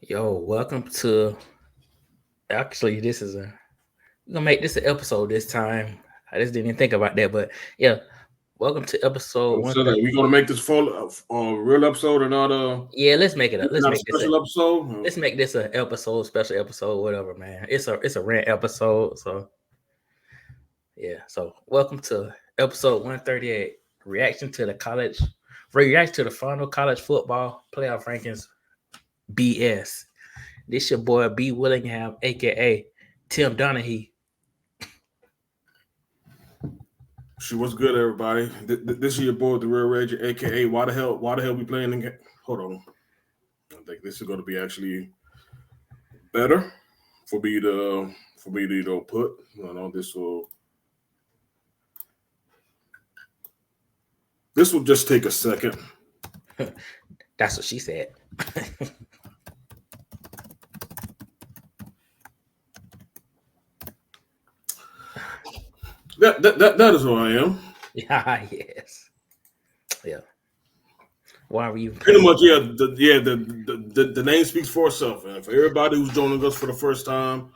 Yo, welcome to. Actually, this is a. We're gonna make this an episode this time. I just didn't even think about that, but yeah, welcome to episode one So that we thirty. gonna make this full real episode and not Yeah, let's make it up. Let's not a make this a. special episode. Let's make this a episode, special episode, whatever, man. It's a rant episode, so yeah. So welcome to episode 138. Reaction to the college. Reaction to the final college football playoff rankings. BS. This your boy B Willingham, aka Tim Donahue. She was good, everybody. This is your boy, the real Reggie, aka why the hell we playing? Hold on, I think this is going to be actually better for me to put. I know this will just take a second. That's what she said. That is who I am. Yeah, yes. Yeah. Why were you Pretty playing? much, the name speaks for itself, and for everybody who's joining us for the first time,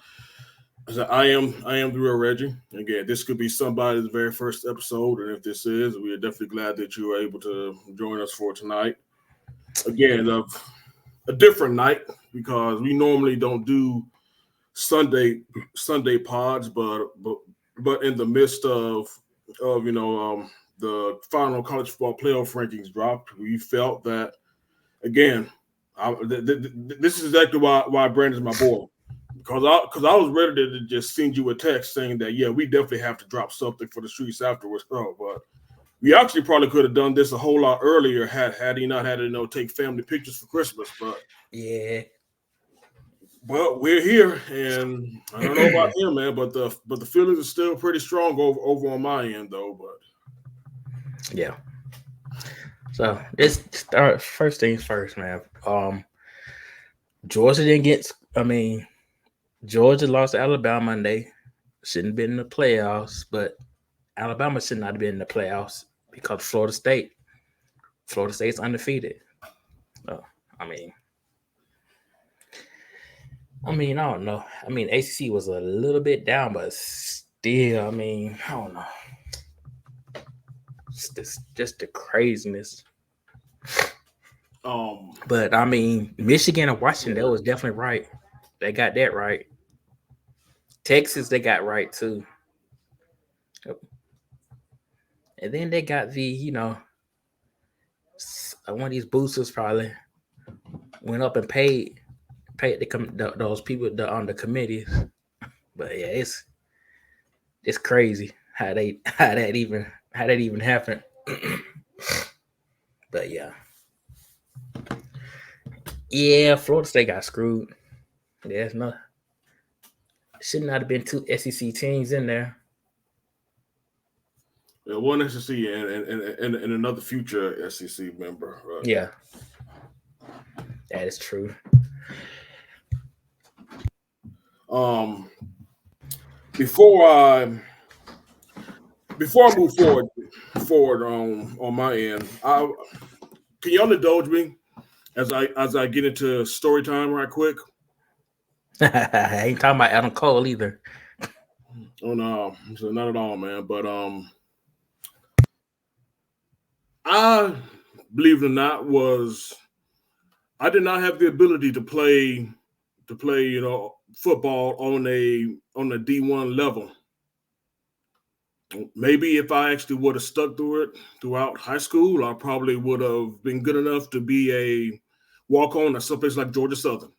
I am the real Reggie. Again, this could be somebody's very first episode, and if this is, we are definitely glad that you were able to join us for tonight. Again, a different night because we normally don't do Sunday Sunday pods, but in the midst of the final college football playoff rankings dropped, we felt that again. This is exactly why Brandon's my boy because I was ready to just send you a text saying that yeah, we definitely have to drop something for the streets afterwards. Oh, but we actually probably could have done this a whole lot earlier had he not had to take family pictures for Christmas. Yeah. But we're here, and I don't know about him, man, but the feelings are still pretty strong over on my end though. But Yeah. So this start first things first, man. Georgia didn't get Georgia lost to Alabama and they shouldn't have been in the playoffs, but Alabama should not have been in the playoffs because Florida State's undefeated. So, I mean, I don't know. ACC was a little bit down, but still, I don't know. Just the craziness. um, But Michigan and Washington, that was definitely right. They got that right. Texas, they got right too. Yep. And then they got one of these boosters probably went up and paid those people on the committees. But yeah, it's crazy how that even happened. But yeah, Florida State got screwed. There's no should not have been two SEC teams in there. one SEC and another future SEC member. Yeah, that is true. Um, before I before I move forward on my end, can y'all indulge me as I get into story time right quick? I ain't talking about Adam Cole either. Oh no, so not at all, man. But I believe it or not was I did not have the ability to play football on a D1 level. Maybe if I actually would have stuck through it throughout high school, I probably would have been good enough to be a walk on at someplace like Georgia Southern.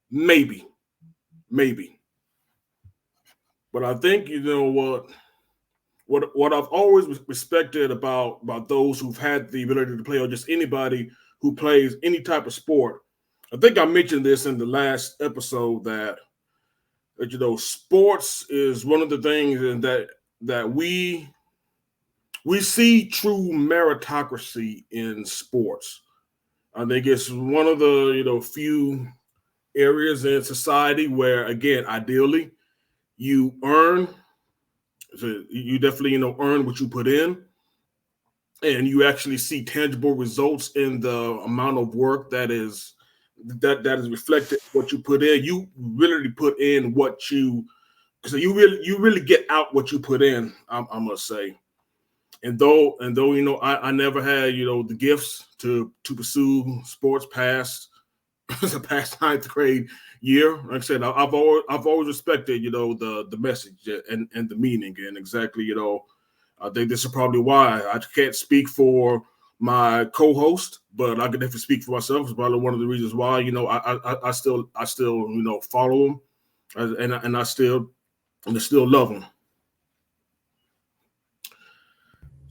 Maybe. But I think what I've always respected about those who've had the ability to play, or just anybody who plays any type of sport. I think I mentioned this in the last episode that sports is one of the things that we see true meritocracy in sports. I think it's one of the few areas in society where, again, ideally, you earn. So you definitely earn what you put in, and you actually see tangible results in the amount of work that is reflected what you put in. You really put in what you you really get out what you put in. I must say. And though I never had the gifts to pursue sports past the past ninth grade year. Like I said, I've always respected the message and the meaning, and exactly I think this is probably why I can't speak for my co-host, but I can definitely speak for myself. It's probably one of the reasons why I still follow him, and I still love him.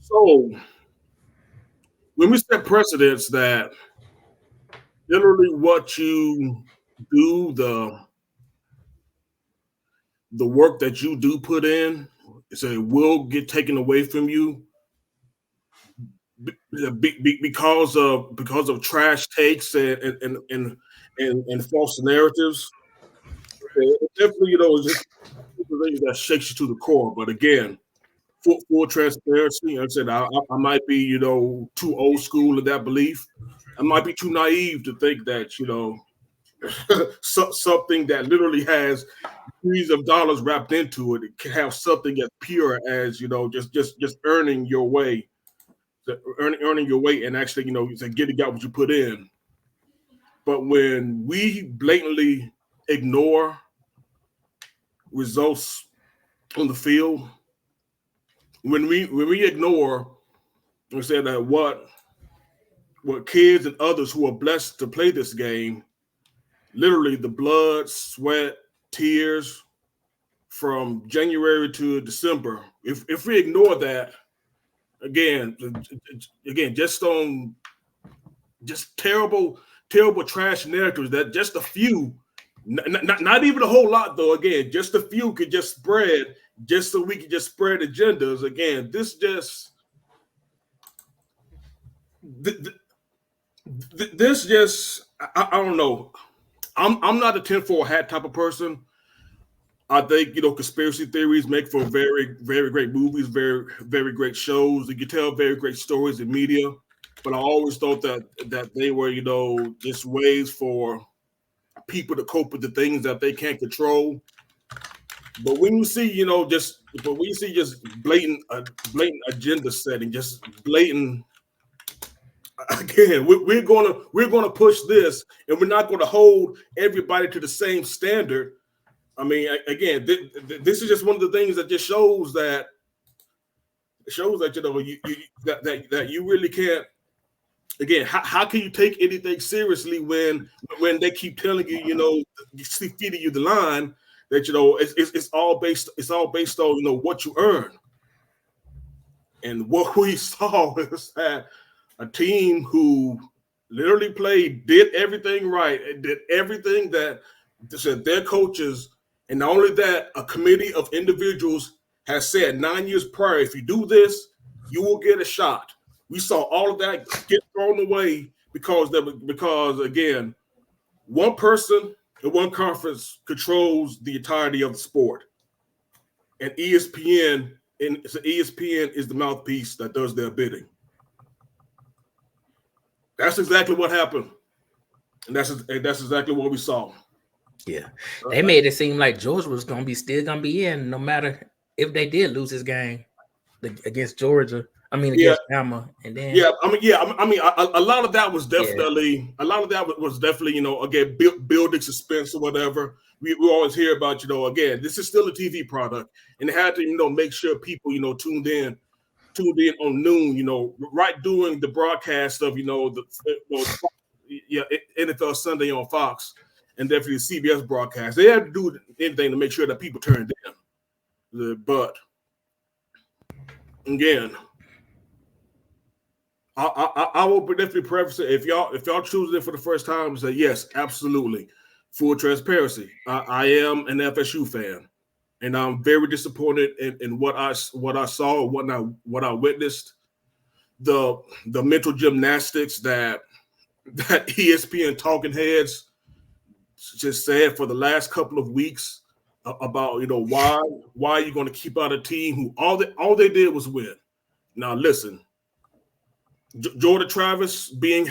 So when we set precedents that literally what you do, the work that you do put in, so it will get taken away from you because of trash takes and false narratives. It definitely, just things that shakes you to the core. But again, full transparency. Like I said, I might be too old school in that belief. I might be too naive to think that something that literally has millions of dollars wrapped into it, it can have something as pure as just earning your way, earning your way, and actually getting out what you put in. But when we blatantly ignore results on the field, when we ignore and say that what kids and others who are blessed to play this game, literally the blood, sweat, tears from January to December, if we ignore that, again, just terrible trash narratives that just a few, not even a whole lot though. Again, just a few could just spread, just so we can just spread agendas. Again, this just this just I don't know. I'm not a tinfoil hat type of person. I think conspiracy theories make for very, very great movies, very, very great shows. You can tell very great stories in media. But I always thought that they were just ways for people to cope with the things that they can't control. But when you see just blatant agenda setting, just blatant. Again, we're gonna push this, and we're not gonna hold everybody to the same standard. I mean, again, this is just one of the things that just shows that that you really can't. Again, how can you take anything seriously when they keep telling you, feeding you the line that it's all based on what you earn. And what we saw is that a team who literally did everything right, and did everything that said their coaches, and not only that, a committee of individuals has said 9 years prior, if you do this, you will get a shot. We saw all of that get thrown away because again, one person in one conference controls the entirety of the sport, and ESPN is the mouthpiece that does their bidding. That's exactly what happened, and that's exactly what we saw. Yeah, they made it seem like Georgia was still gonna be in, no matter if they did lose this game against Georgia. I mean, against Bama, and then a lot of that was definitely again building suspense or whatever. We always hear about again, this is still a TV product, and they had to make sure people tuned in on noon, right during the broadcast of NFL Sunday on Fox, and definitely the CBS broadcast. They had to do anything to make sure that people turned in. But again, I will definitely preface it, if y'all choosing it for the first time, say yes, absolutely, full transparency. I am an FSU fan, and I'm very disappointed in what I saw, what I witnessed, the mental gymnastics that ESPN talking heads just said for the last couple of weeks about why you're going to keep out a team who all they did was win. Now listen, Jordan Travis being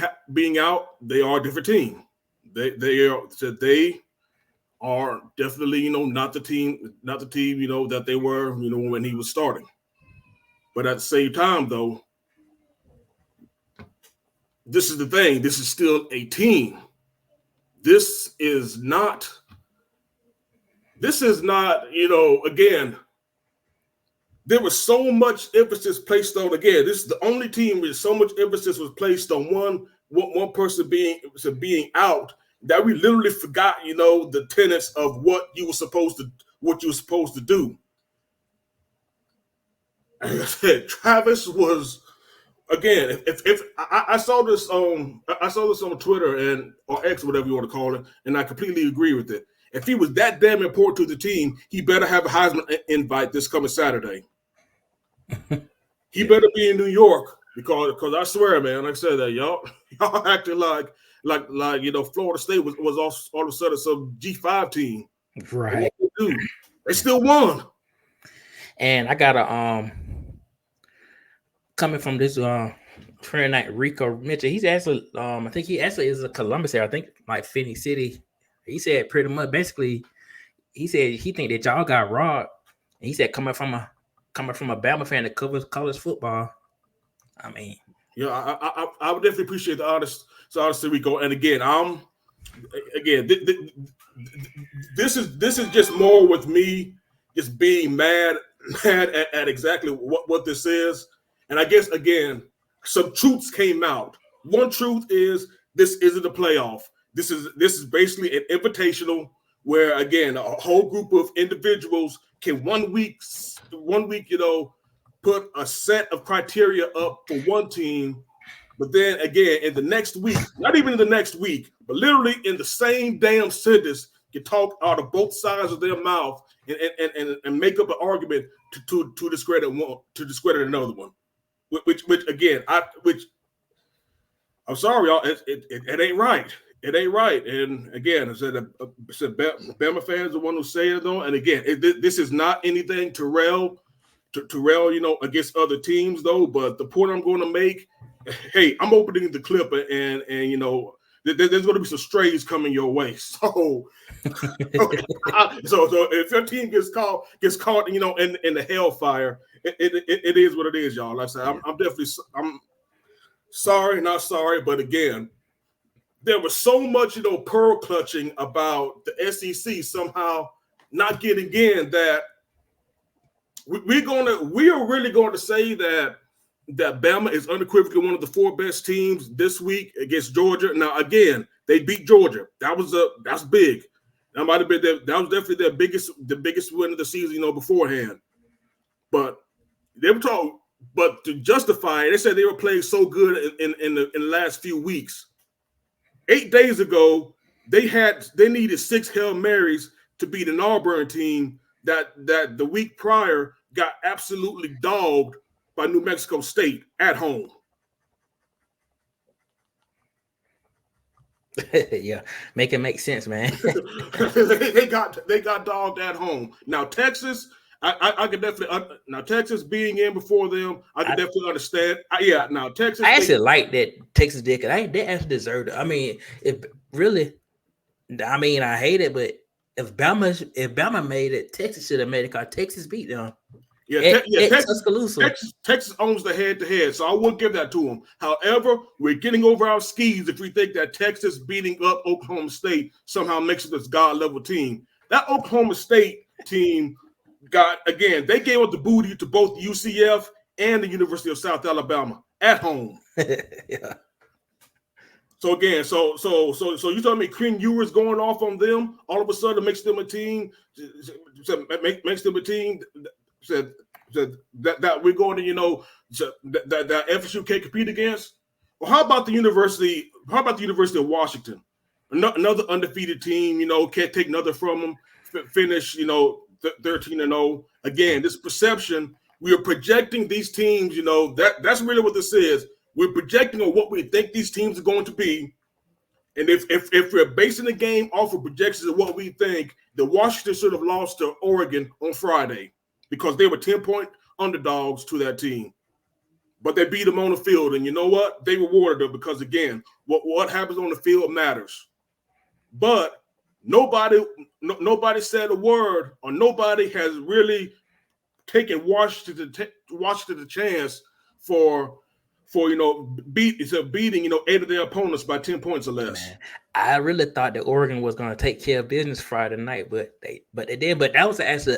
out, they are a different team. They are definitely, not the team, that they were, when he was starting. But at the same time, though, this is the thing. This is still a team. This is not, again, there was so much emphasis placed on, again, this is the only team where so much emphasis was placed on one person being out that we literally forgot, the tenets of what you were supposed to do. And like I said, Travis was, again, if I saw this on Twitter or X, whatever you want to call it, and I completely agree with it. If he was that damn important to the team, he better have a Heisman invite this coming Saturday. He better be in New York because I swear, man, like I said, that y'all acting like Florida State was all of a sudden some G5 team. Right. They still won. And I got a coming from this friend night, Rico Mitchell. He's actually I think he actually is a Columbus area. I think like Phoenix City. He said pretty much basically he said he think that y'all got robbed. And he said coming from a Bama fan that covers college football. I mean, yeah, I would definitely appreciate the honesty, Rico. And again, this is just more with me just being mad at exactly what this is. And I guess again, some truths came out. One truth is this isn't a playoff. This is basically an invitational where again a whole group of individuals can one week, put a set of criteria up for one team, but then again in the next week, not even in the next week, but literally in the same damn sentence, can talk out of both sides of their mouth and make up an argument to discredit another one. Which again, I'm sorry, y'all, it ain't right. It ain't right. And again, I said Bama fans are the one who say it though. And again, this is not anything to rail, against other teams though. But the point I'm going to make, hey, I'm opening the clip and there's going to be some strays coming your way. So, so if your team gets caught, in the hellfire, it is what it is, y'all. Like I said, I'm sorry, not sorry, but again, there was so much, pearl clutching about the SEC somehow not getting in that we are really going to say that Bama is unequivocally one of the four best teams this week against Georgia. Now, again, they beat Georgia. That's big. That might have been that was definitely the biggest win of the season, beforehand. But they were told, but to justify it, they said they were playing so good in the last few weeks. 8 days ago, they needed 6 Hail Marys to beat an Auburn team that the week prior got absolutely dogged by New Mexico State at home. Yeah, make it make sense, man. they got dogged at home. Now Texas, I could definitely now Texas being in before them, I could definitely understand. Now Texas. I actually like that Texas did because they actually deserved it. I mean, I hate it, but if Bama made it, Texas should have made it because Texas beat them. Texas owns the head-to-head, so I will give that to them. However, we're getting over our skis if we think that Texas beating up Oklahoma State somehow makes it this god-level team. That Oklahoma State team they gave up the booty to both UCF and the University of South Alabama at home. Yeah. So again, so you telling me Quinn Ewers going off on them all of a sudden makes them a team? Makes them a team that we're going to that FSU can't compete against? Well, how about the University? How about the University of Washington? Another undefeated team. Can't take another from them. Finish 13-0. Again, this perception, we are projecting these teams. That's really what this is. We're projecting on what we think these teams are going to be. And if we're basing the game off of projections of what we think, the Washington should have lost to Oregon on Friday because they were 10-point underdogs to that team. But they beat them on the field. And you know what? They rewarded them because, again, what happens on the field matters. but nobody said a word, or nobody has really taken Washington a chance for beating 8 of their opponents by 10 points or less. Man, I really thought that Oregon was going to take care of business Friday night, but they did. But that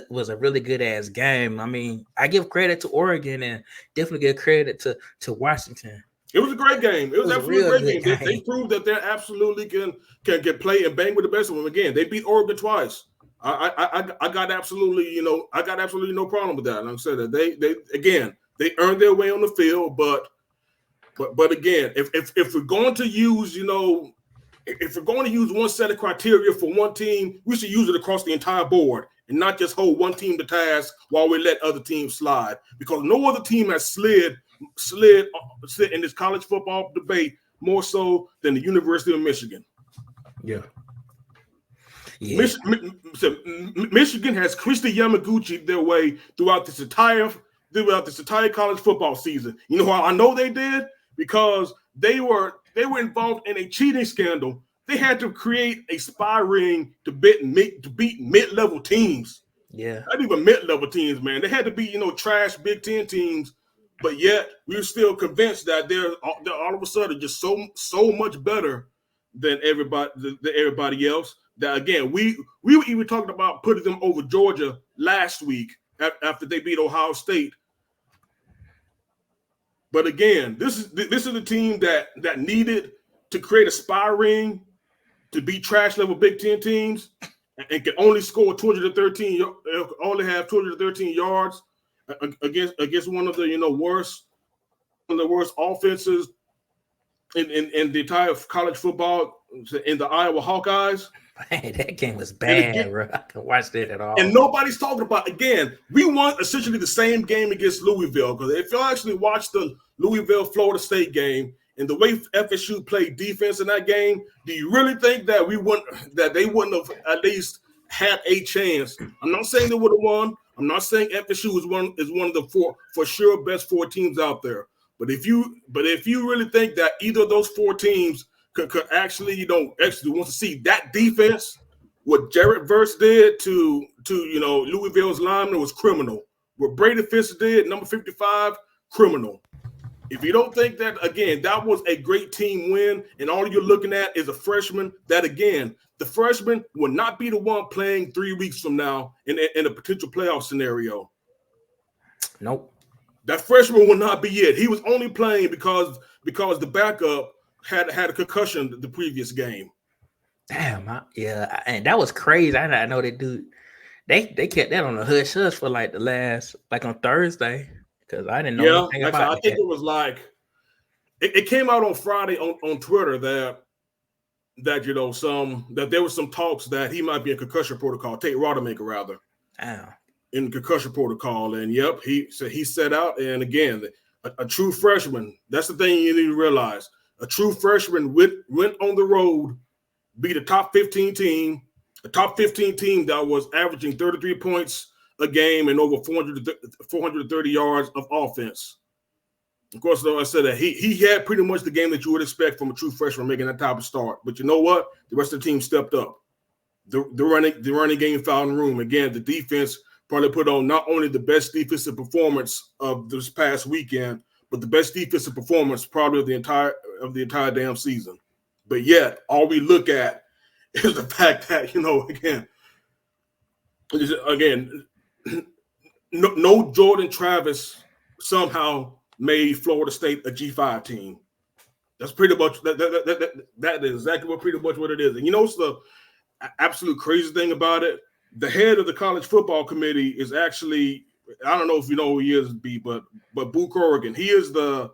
was a really good ass game. I mean, I give credit to Oregon and definitely give credit to Washington. It was a great game. It was absolutely a great game. They proved that they absolutely can play and bang with the best of them. Again, they beat Oregon twice. I got absolutely no problem with that. Like I said, that they earned their way on the field, but again, if we're going to use one set of criteria for one team, we should use it across the entire board and not just hold one team to task while we let other teams slide. Because no other team has slid in this college football debate more so than the University of Michigan. Yeah. Michigan has Christy Yamaguchi their way throughout this entire college football season. You know how I know they did? Because they were involved in a cheating scandal. They had to create a spy ring to beat mid-level teams. Yeah, not even mid-level teams, man. They had to be trash Big Ten teams, but yet we were still convinced that they're all of a sudden just so much better than everybody else. That again, we were even talking about putting them over Georgia last week after they beat Ohio State. But again, this is a team that needed to create a spy ring to beat trash level Big Ten teams and can only score 213, only have 213 yards against one of the worst offenses in the entire college football, in the Iowa Hawkeyes. Man, that game was bad, bro. I can watch that at all. And nobody's talking about, again, we won essentially the same game against Louisville. Because if you actually watch the Louisville-Florida State game and the way FSU played defense in that game, do you really think that they wouldn't have at least had a chance? I'm not saying they would have won. I'm not saying FSU is one of the four for sure best 4 teams out there. But if you really think that either of those 4 teams could actually want to see that defense, what Jared Verse did to Louisville's lineman was criminal. What Brady Fisk did, number 55, criminal. If you don't think that, again, that was a great team win, and all you're looking at is a freshman, that again, the freshman will not be the one playing 3 weeks from now in a potential playoff scenario. Nope. That freshman will not be it. He was only playing because the backup had a concussion the previous game. Damn, and that was crazy. I know they do. They kept that on the hush for like the last, like on Thursday, because I didn't know anything about it. I think it was like it came out on Friday on Twitter that there was some talks that he might be in concussion protocol. Tate Rodemaker rather. Damn. In concussion protocol, and he set out. And again, a true freshman. That's the thing you need to realize. A true freshman went on the road, beat a top 15 team that was averaging 33 points a game and over 430 yards of offense. Of course, though, I said that he had pretty much the game that you would expect from a true freshman making that type of start. But you know what? The rest of the team stepped up. The running game found room. Again, the defense probably put on not only the best defensive performance of this past weekend, but the best defensive performance probably of the entire damn season. But yet, all we look at is the fact that, no Jordan Travis somehow made Florida State a G5 team. That's pretty much that is exactly pretty much what it is. And what's the absolute crazy thing about it? The head of the college football committee is actually, I don't know if you know who he is, B, but Boo Corrigan. He's the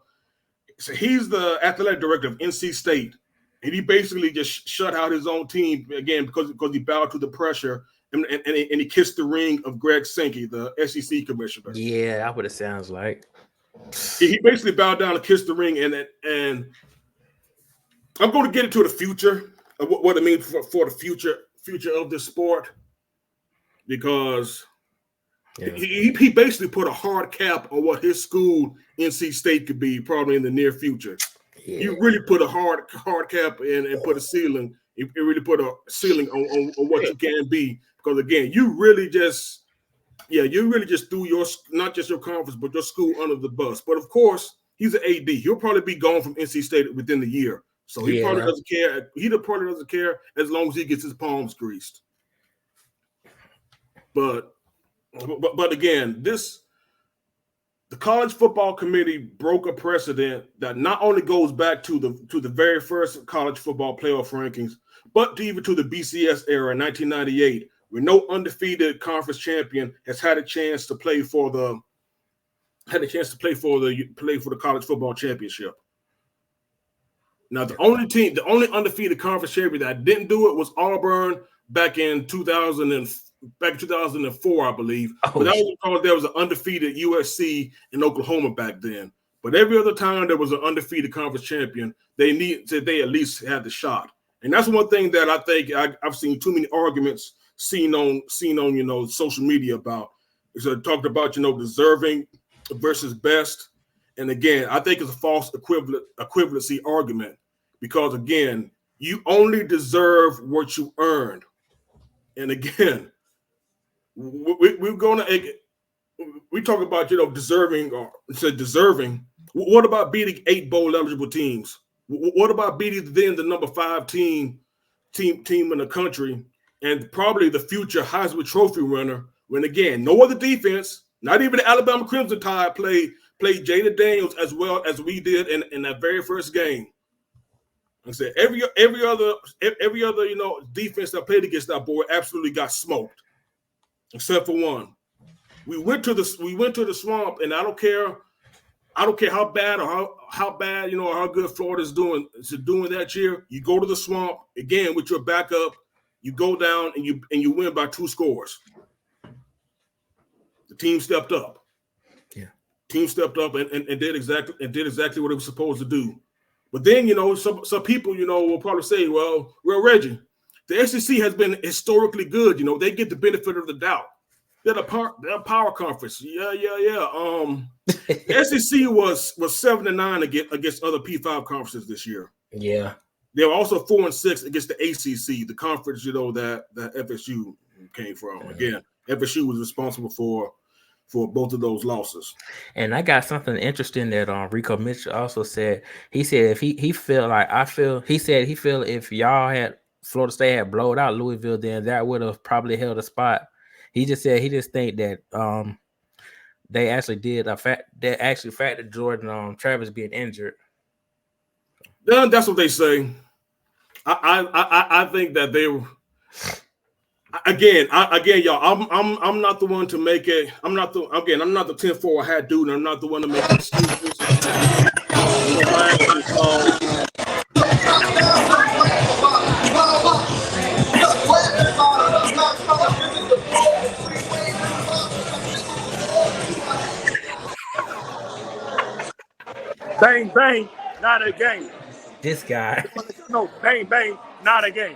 athletic director of NC State, and he basically just shut out his own team again because he bowed to the pressure and he kissed the ring of Greg Sankey, the SEC commissioner. Yeah, that's what it sounds like. He basically bowed down and kissed the ring, and I'm going to get into the future of what it means for the future of this sport, because he basically put a hard cap on what his school, NC State, could be probably in the near future. Yeah. You really put a hard cap and put a ceiling It really put a ceiling on what you can be. Because again, you really just threw your not just your conference but your school under the bus. But of course, he's an AD. He'll probably be gone from NC State within the year, so he probably doesn't care. He probably doesn't care as long as he gets his palms greased. But again, the college football committee broke a precedent that not only goes back to the very first college football playoff rankings, but even to the BCS era in 1998, where no undefeated conference champion has had a chance to play for the college football championship. Now, the only undefeated conference champion that didn't do it was Auburn back in 2004, I believe. But that was because there was an undefeated USC in Oklahoma back then. But every other time there was an undefeated conference champion, they at least had the shot. And that's one thing that I think I've seen too many arguments seen on social media about. So talked about deserving versus best. And again, I think it's a false equivalency argument, because again, you only deserve what you earned. And again, we're going to talk about deserving or deserving. What about beating 8 bowl eligible teams? What about beating then the number 5 team in the country and probably the future Heisman Trophy winner? When again, no other defense, not even the Alabama Crimson Tide played Jada Daniels as well as we did in that very first game. I said every other defense that played against that boy absolutely got smoked, except for one. We went to the swamp, and I don't care how bad or how bad or how good Florida's doing that year. You go to the swamp again with your backup. You go down and you win by 2 scores. The team stepped up. Yeah, team stepped up and did exactly what it was supposed to do. But then some people will probably say, well, Reggie, the SEC has been historically good. They get the benefit of the doubt. They're a power conference. Yeah. The SEC was 7-9 against other P5 conferences this year. Yeah. They were also 4-6 against the ACC, the conference that FSU came from. Again, FSU was responsible for both of those losses. And I got something interesting that Rico Mitchell also said. He said if he feel if y'all had Florida State had blowed out Louisville, then that would have probably held a spot. He just said he just think that they actually did factored Jordan Travis being injured. That's what they say. I think that they were. Again, y'all. I'm not the one to make it. I'm not the 10-4 hat dude. And I'm not the one to make excuses. Bang, bang, not a game. This guy. No, bang, bang, not a game.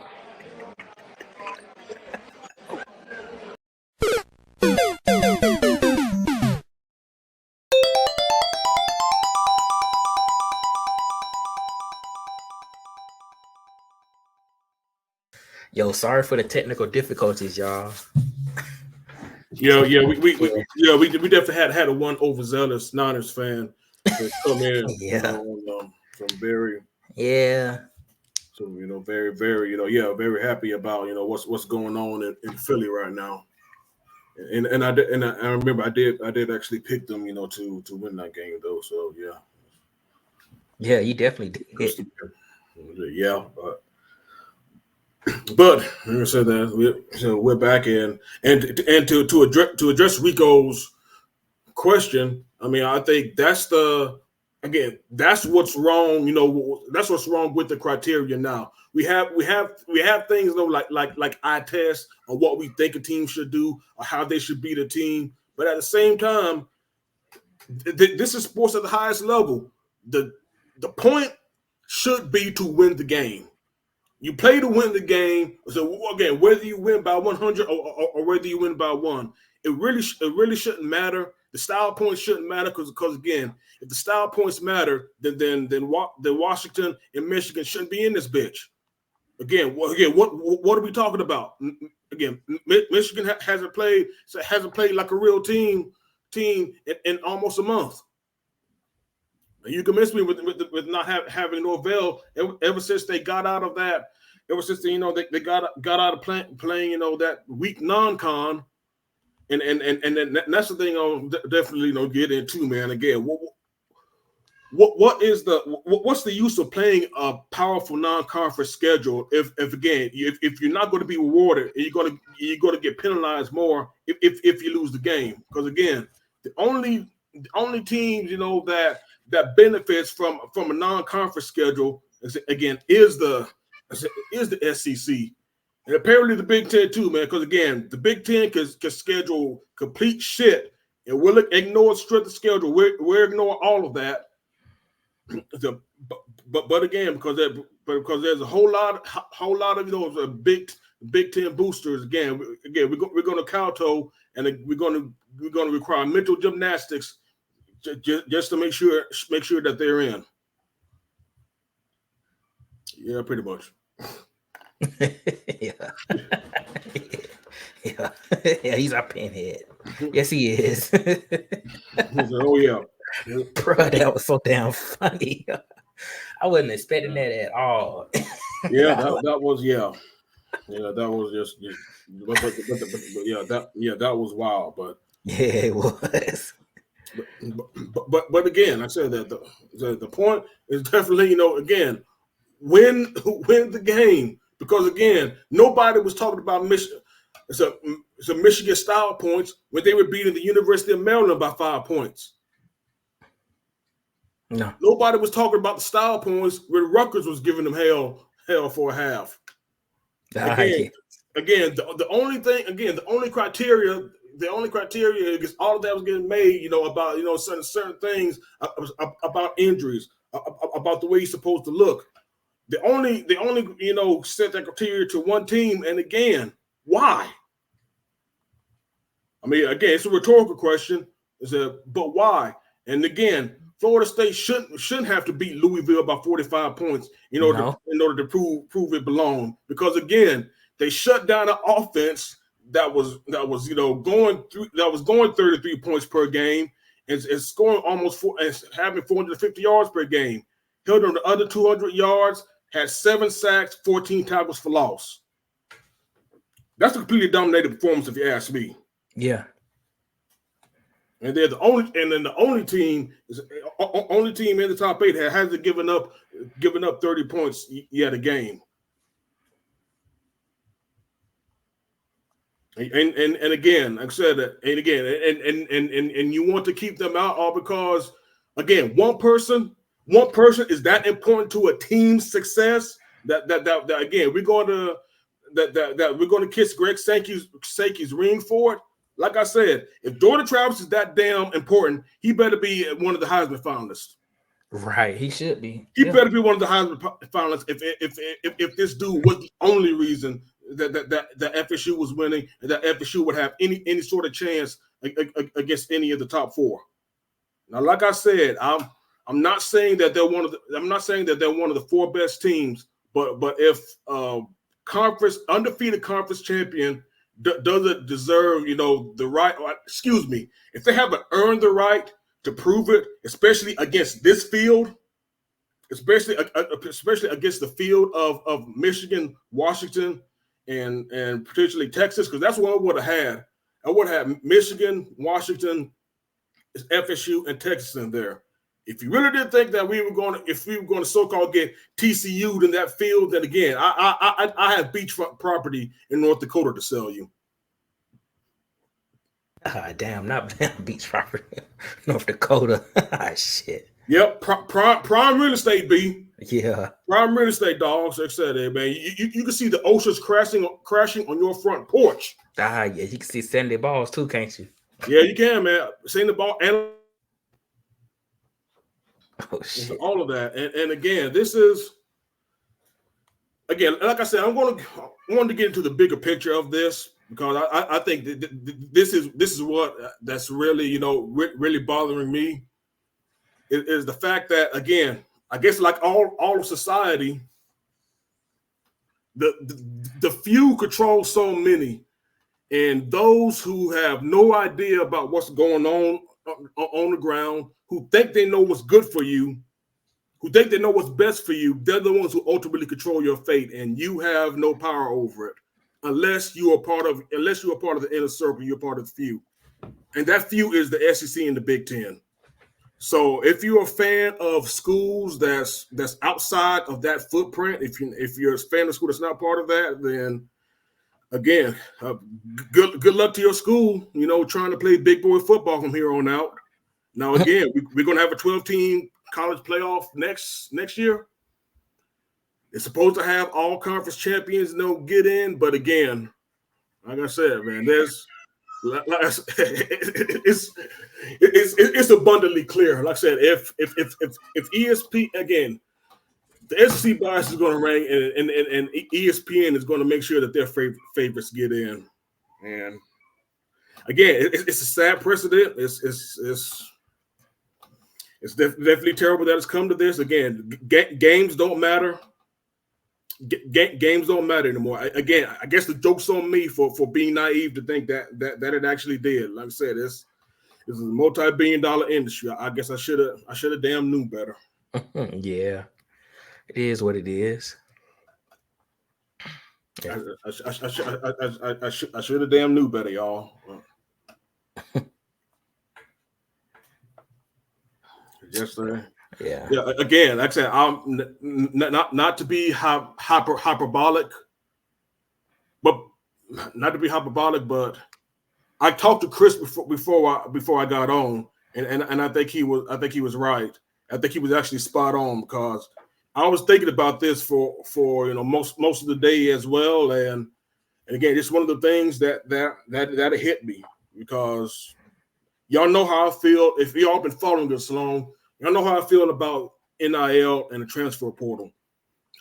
Yo, sorry for the technical difficulties, y'all. Yeah, we definitely had a one overzealous Niners fan to come in. From Barry. Yeah. So very, very, very happy about what's going on in Philly right now. And I remember I did actually pick them to win that game though. So yeah. Yeah, you definitely did. Yeah, but like I said, that we're back in, and to address Rico's question. I mean, I think that's what's wrong. That's what's wrong with the criteria now. We have things like eye tests on what we think a team should do or how they should beat a team, but at the same time, this is sports at the highest level. The point should be to win the game. You play to win the game. So again, whether you win by 100 or whether you win by 1, it really shouldn't matter. The style points shouldn't matter because again, if the style points matter, then Washington and Michigan shouldn't be in this bitch. What are we talking about? Again, Michigan hasn't played like a real team in almost a month. You can miss me with not having Norvell ever since they got out of that. Ever since they got out of playing that weak non-con, and that's the thing I'll definitely get into, man. Again, what's the use of playing a powerful non-conference schedule if you're not going to be rewarded and you're going to get penalized more if you lose the game? Because again, the only teams that benefits from a non-conference schedule is the SEC, and apparently the Big Ten too, man. Because again, the Big Ten can schedule complete shit, and we'll ignore strength of schedule. We're ignoring all of that. But again, because there's a whole lot of those Big Ten boosters. Again, we're going to kowtow, and we're going to require mental gymnastics just to make sure that they're in. Yeah, pretty much. yeah. He's our pinhead. Yes, he is. Oh yeah. Bro, that was so damn funny. I wasn't expecting that at all. Yeah, that was that was just that was wild, but yeah, it was. But again, I said that the point is definitely again win the game, because again nobody was talking about Michigan. It's a Michigan style points when they were beating the University of Maryland by 5 points. No, nobody was talking about the style points where Rutgers was giving them hell for a half. Again, the only criteria is all of that was getting made, about certain things about injuries, about the way he's supposed to look. The only set that criteria to one team, and again, why? I mean, again, it's a rhetorical question. But why? And again, Florida State shouldn't have to beat Louisville by 45 points in order to prove it belonged, because again, they shut down an offense that was going 33 points per game and scoring and having 450 yards per game. Held on to under 200 yards, had 7 sacks, 14 tackles for loss. That's a completely dominated performance, if you ask me. Yeah. And they're the only team in the top 8 that hasn't given up 30 points yet a game. And again, like I said, and you want to keep them out all because again, one person is that important to a team's success that again we're going to kiss Greg Sankey's ring for it. Like I said, if Jordan Travis is that damn important, he better be one of the Heisman finalists. Right, he should be. He better be one of the Heisman finalists. If this dude was the only reason that FSU was winning and that FSU would have any sort of chance against any of the top 4. Now, like I said, I'm not saying that they're one of the 4 best teams, but if undefeated conference champion doesn't deserve, the right, excuse me, if they haven't earned the right to prove it, especially against this field, especially against the field of Michigan, Washington, and potentially Texas, because that's what I would have had. I would have had Michigan, Washington, FSU, and Texas in there. If you really didn't think that we were going to so-called get TCU'd in that field, then again, I have beachfront property in North Dakota to sell you. Damn, not beach property, North Dakota. Shit. Yep, prime real estate, B. Yeah, prime real estate, dogs. Like I said, man, you can see the oceans crashing on your front porch. Yeah, you can see Sandy balls too, can't you? Yeah, you can, man. Seeing the ball and all of that, and again, this is like I said, I wanted to get into the bigger picture of this because I think that this is what that's really really bothering me is the fact that again, I guess like all of society, the few control so many, and those who have no idea about what's going on the ground, who think they know what's good for you, who think they know what's best for you, they're the ones who ultimately control your fate, and you have no power over it unless you are part of the inner circle. You're part of the few, and that few is the SEC and the Big Ten. So if you're a fan of schools that's outside of that footprint, if you're a fan of school that's not part of that, then again, good luck to your school. Trying to play big boy football from here on out. Now again, we're going to have a 12-team college playoff next year. It's supposed to have all conference champions get in, but again, like I said, man, it's abundantly clear. Like I said, if ESP again, the SEC bias is going to reign, and ESPN is going to make sure that their favorites get in. And again, it's a sad precedent. It's definitely terrible that it's come to this. Again, games don't matter. Games don't matter anymore. Again, I guess the joke's on me for being naive to think that it actually did. Like I said, this is a multi-billion-dollar industry. I guess I should have damn knew better. Yeah, it is what it is. Yeah. I should have damn knew better, y'all. Yes, sir. Yeah. Again, like I said, I'm not to be hyperbolic, but I talked to Chris before I got on, and I think he was right. I think he was actually spot on, because I was thinking about this for most of the day as well, and again, it's one of the things that hit me, because y'all know how I feel. If y'all been following this long, y'all know how I feel about NIL and the transfer portal.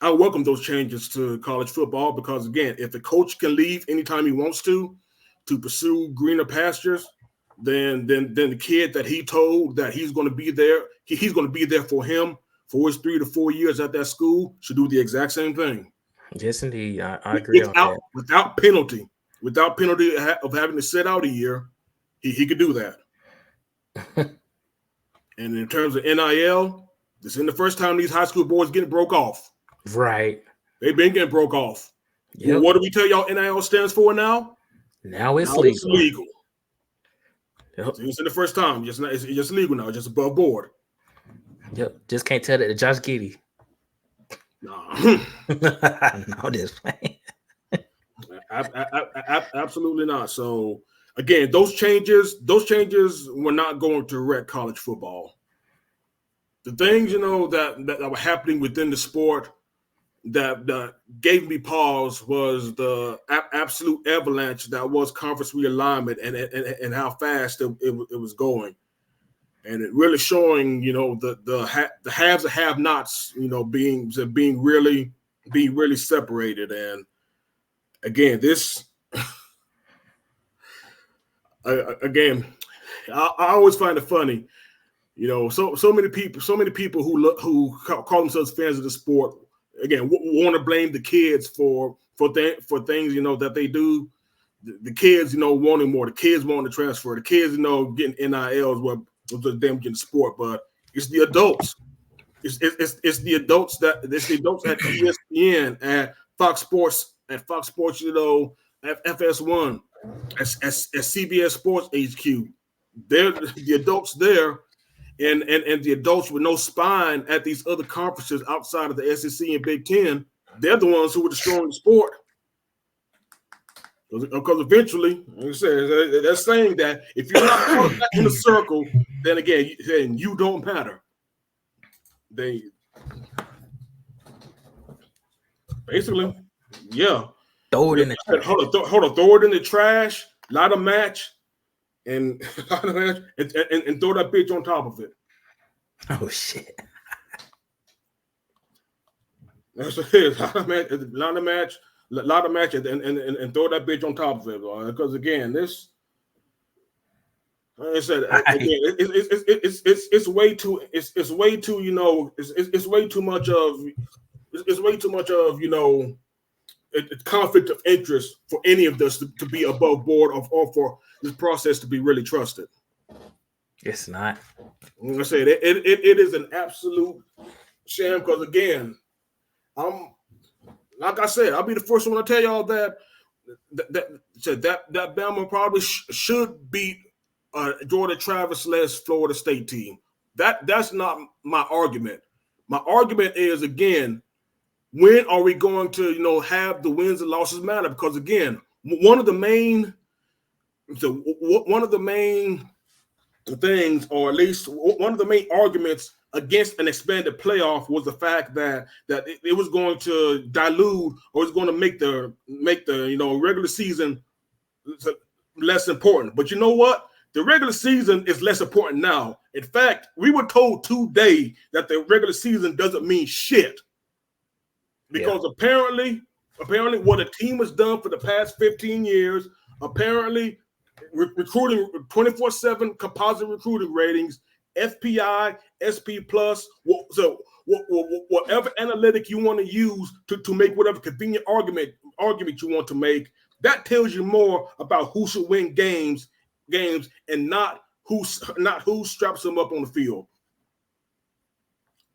I welcome those changes to college football, because again, if the coach can leave anytime he wants to pursue greener pastures, then the kid that he told that he's going to be there, he's going to be there for him for his 3 to 4 years at that school, should do the exact same thing. Yes, indeed. I agree on that. Without penalty of having to sit out a year, he could do that. And in terms of NIL, this isn't the first time these high school boys getting broke off. Right. They've been getting broke off. Yep. Well, what do we tell y'all NIL stands for now? Now it's legal. Yep. So it's the first time. It's just legal now. It's just above board. Yep. Just can't tell that to Josh Giddey. Nah. No, this playing. Absolutely not. So again, those changes were not going to wreck college football. The things that were happening within the sport that gave me pause was the absolute avalanche that was conference realignment and how fast it was going, and it really showing the haves and have-nots being really separated. And again, this again, I always find it funny, so many people who call themselves fans of the sport, again, want to blame the kids for things that they do. The kids wanting more, the kids wanting to transfer, the kids getting NILs was them getting sport, but it's the adults. It's the adults at ESPN, at Fox Sports, at FS1, at CBS Sports HQ. They're the adults there, and the adults with no spine at these other conferences outside of the SEC and Big Ten. They're the ones who were destroying the sport. Because eventually, like I said, they're saying that if you're not in the circle, then again, you don't matter. They basically, yeah. Throw it in the trash. Hold on, throw it in the trash, light a match, and throw that bitch on top of it. Oh shit. That's it. Light a match, and throw that bitch on top of it. Because again, this, like I said, again, it's way too much of conflict of interest for any of this to be above board or for this process to be really trusted. It's not. Like I said, it is an absolute shame because, again, like I said, I'll be the first one to tell y'all that Bama probably should beat Georgia Travis / Florida State team. That's not my argument. My argument is, again, when are we going to have the wins and losses matter? Because, again, one of the main things, or at least one of the main arguments against an expanded playoff, was the fact that it was going to dilute, or it's going to make the regular season less important. But you know what? The regular season is less important now. In fact, we were told today that the regular season doesn't mean shit, because apparently what a team has done for the past 15 years, apparently recruiting 24/7 composite recruiting ratings, FPI, SP plus, so whatever analytic you want to use to make whatever convenient argument you want to make, that tells you more about who should win games and not who straps them up on the field.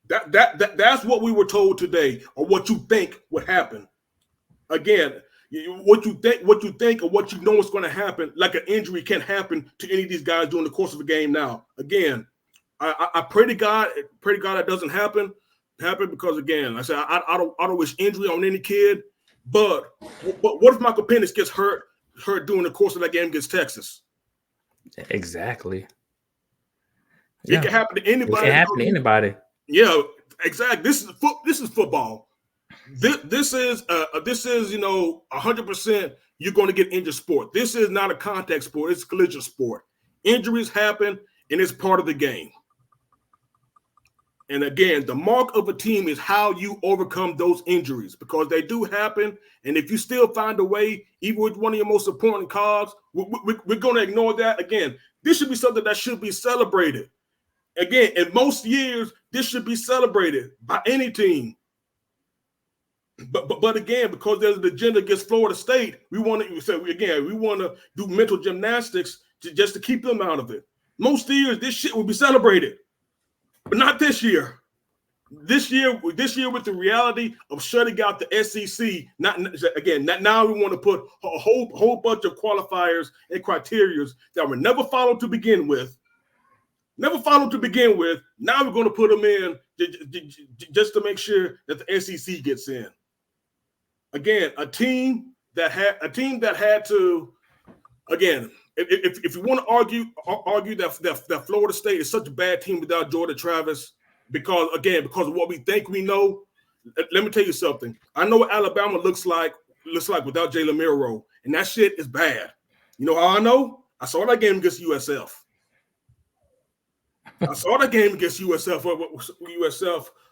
That's what we were told today, or what you think would happen. Again, what you think or what you know is going to happen, like an injury can happen to any of these guys during the course of a game now. Again, I pray to God that doesn't happen because, again, I said I don't wish injury on any kid, but what if Michael Penix gets hurt during the course of that game against Texas? Exactly. It can happen to anybody. It can happen to anybody. Yeah, exactly. This is football. This is 100%. You're going to get injured sport. This is not a contact sport. It's a collision sport. Injuries happen, and it's part of the game. And again, the mark of a team is how you overcome those injuries, because they do happen. And if you still find a way, even with one of your most important cards, we're going to ignore that. Again, this should be something that should be celebrated. Again, in most years, this should be celebrated by any team. But again, because there's an agenda against Florida State, we want to do mental gymnastics just to keep them out of it. Most years, this shit will be celebrated, but not this year. This year with the reality of shutting out the SEC. Now we want to put a whole bunch of qualifiers and criterias that were never followed to begin with. Now we're going to put them in just to make sure that the SEC gets in. Again, a team that had to, again, if you want to argue that Florida State is such a bad team without Georgia Travis, because of what we think we know, let me tell you something. I know what Alabama looks like without Jalen Milroe, and that shit is bad. You know how I know? I saw that game against USF.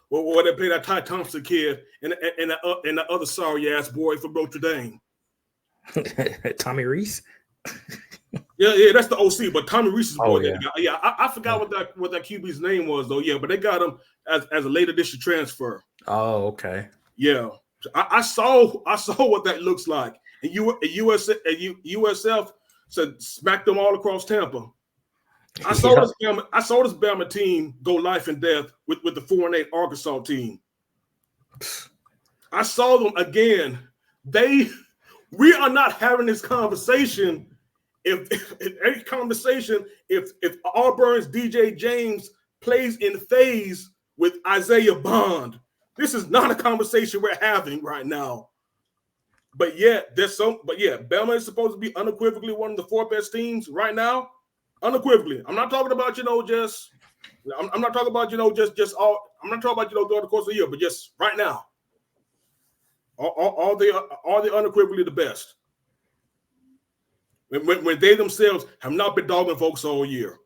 Where they played that Ty Thompson kid and the other sorry ass boy from Notre Dame. Tommy Reese. Yeah, that's the OC, but Tommy Reese's boy. Yeah. I forgot what that QB's name was though. Yeah, but they got him as a late edition transfer. Oh, okay. Yeah, so I saw what that looks like, and USF said smacked them all across Tampa. I saw this Bama team go life and death with the 4-8 Arkansas team. I saw them again. We are not having this conversation if Auburn's DJ James plays in phase with Isaiah Bond. This is not a conversation we're having right now. But Bama is supposed to be unequivocally one of the 4 best teams right now. Unequivocally. I'm not talking about I'm not talking about during the course of the year, but just right now. Are they unequivocally the best? When they themselves have not been dogging folks all year.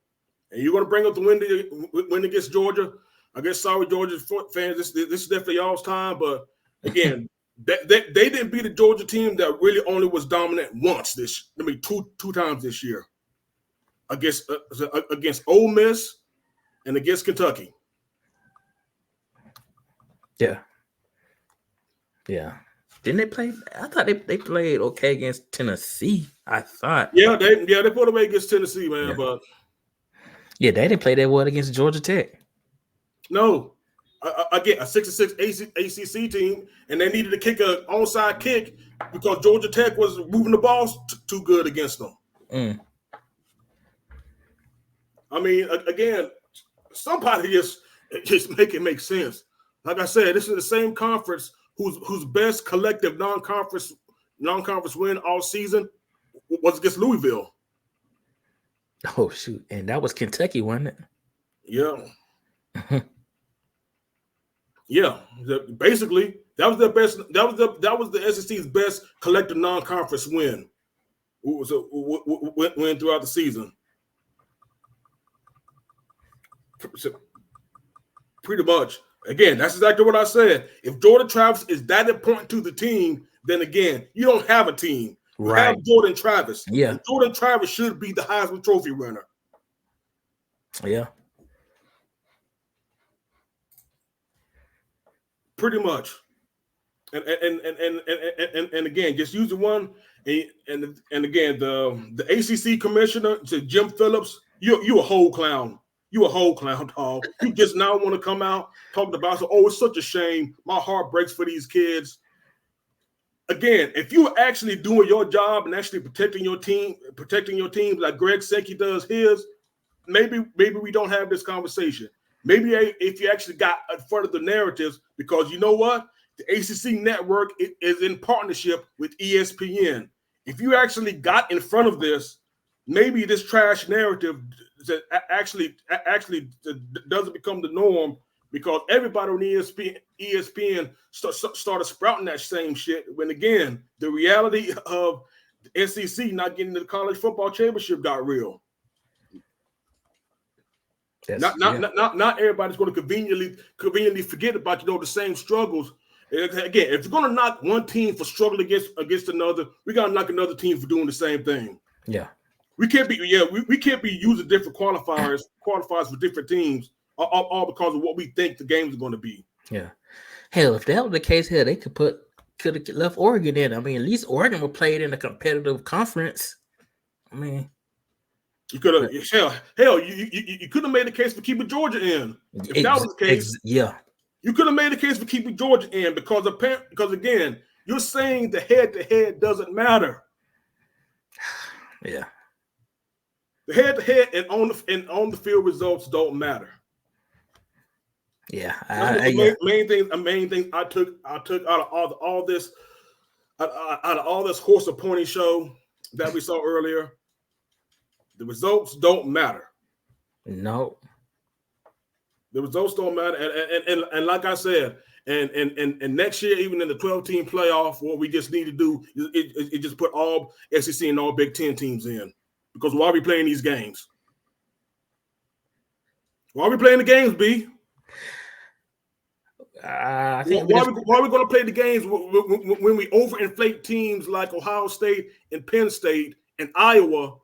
And you're going to bring up the win against Georgia. I guess sorry, Georgia fans, this is definitely y'all's time. But again, they didn't beat a Georgia team that really only was dominant once two times this year. Against Ole Miss and against Kentucky. Yeah. Didn't they play? I thought they played okay against Tennessee. I thought. Yeah, they put away against Tennessee, man. Yeah. But Yeah, they didn't play that well against Georgia Tech. no, again, a 6-6 ACC team, and they needed to kick an onside kick because Georgia Tech was moving the ball too good against them. Mm. I mean, again, somebody just make it make sense. Like I said, this is the same conference whose best collective non-conference win all season was against Louisville. Oh shoot! And that was Kentucky, wasn't it? Yeah. Yeah. Basically, that was their best. That was the SEC's best collective non-conference win. Win throughout the season. Pretty much. Again, that's exactly what I said. If Jordan Travis is that important to the team, then again, you don't have a team. You Right. have Jordan Travis. Yeah. And Jordan Travis should be the Heisman Trophy winner. Yeah. Pretty much. And again, just use the one and again the ACC commissioner to Jim Phillips. You a whole clown. You a whole clown, dog. You just now want to come out talking about, oh, it's such a shame. My heart breaks for these kids. Again, if you're actually doing your job and actually protecting your team like Greg Sankey does his, maybe we don't have this conversation. Maybe if you actually got in front of the narratives, because you know what? The ACC network is in partnership with ESPN. If you actually got in front of this, maybe this trash narrative that actually doesn't become the norm, because everybody on ESPN started sprouting that same shit. When again, the reality of the SEC not getting to the college football championship got real. Not everybody's going to conveniently forget about the same struggles. Again, if you're going to knock one team for struggling against another, we got to knock another team for doing the same thing. Yeah. We can't be using different qualifiers for different teams, all because of what we think the games are going to be. Yeah. Hell, if that was the case, hell, they could have left Oregon in. I mean, at least Oregon were played in a competitive conference. I mean, you could have you could have made a case for keeping Georgia in. If that was the case, you could have made a case for keeping Georgia in because again, you're saying the head-to-head doesn't matter. Yeah. The head-to-head and on the field results don't matter. Yeah. Main thing I took out of all this horse and pony show that we saw earlier. The results don't matter. No. The results don't matter. And like I said, and next year, even in the 12-team playoff, what we just need to do is just put all SEC and all Big Ten teams in. Because why are we playing these games? Why are we playing the games, B? I think why are we going to play the games when we overinflate teams like Ohio State and Penn State and Iowa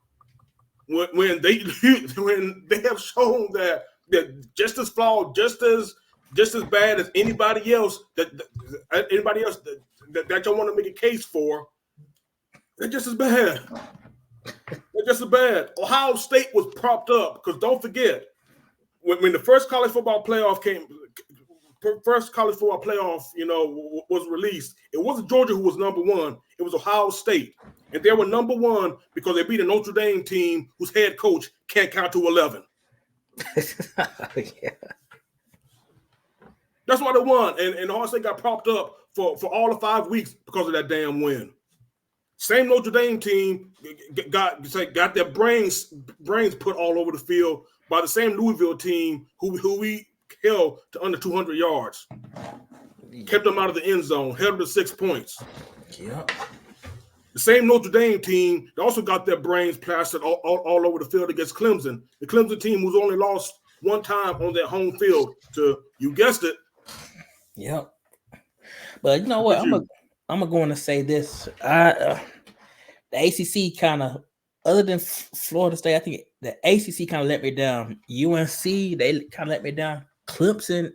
when they have shown that they're just as flawed, just as bad as anybody else that you want to make a case for? They're just as bad. They're just as bad. Ohio State was propped up because don't forget when the first college football playoff was released, it wasn't Georgia who was number one. It was Ohio State. And they were number one because they beat a Notre Dame team whose head coach can't count to 11. Yeah. That's why they won. And Ohio State got propped up for all of 5 weeks because of that damn win. Same Notre Dame team got their brains put all over the field by the same Louisville team who we held to under 200 yards. Kept them out of the end zone, held them to 6 points. Yeah. The same Notre Dame team also got their brains plastered all over the field against Clemson. The Clemson team who's only lost one time on their home field to, you guessed it. Yep. But you know what? I'm going to say this. The ACC kind of, other than Florida State, I think the ACC kind of let me down. UNC, they kind of let me down. Clemson,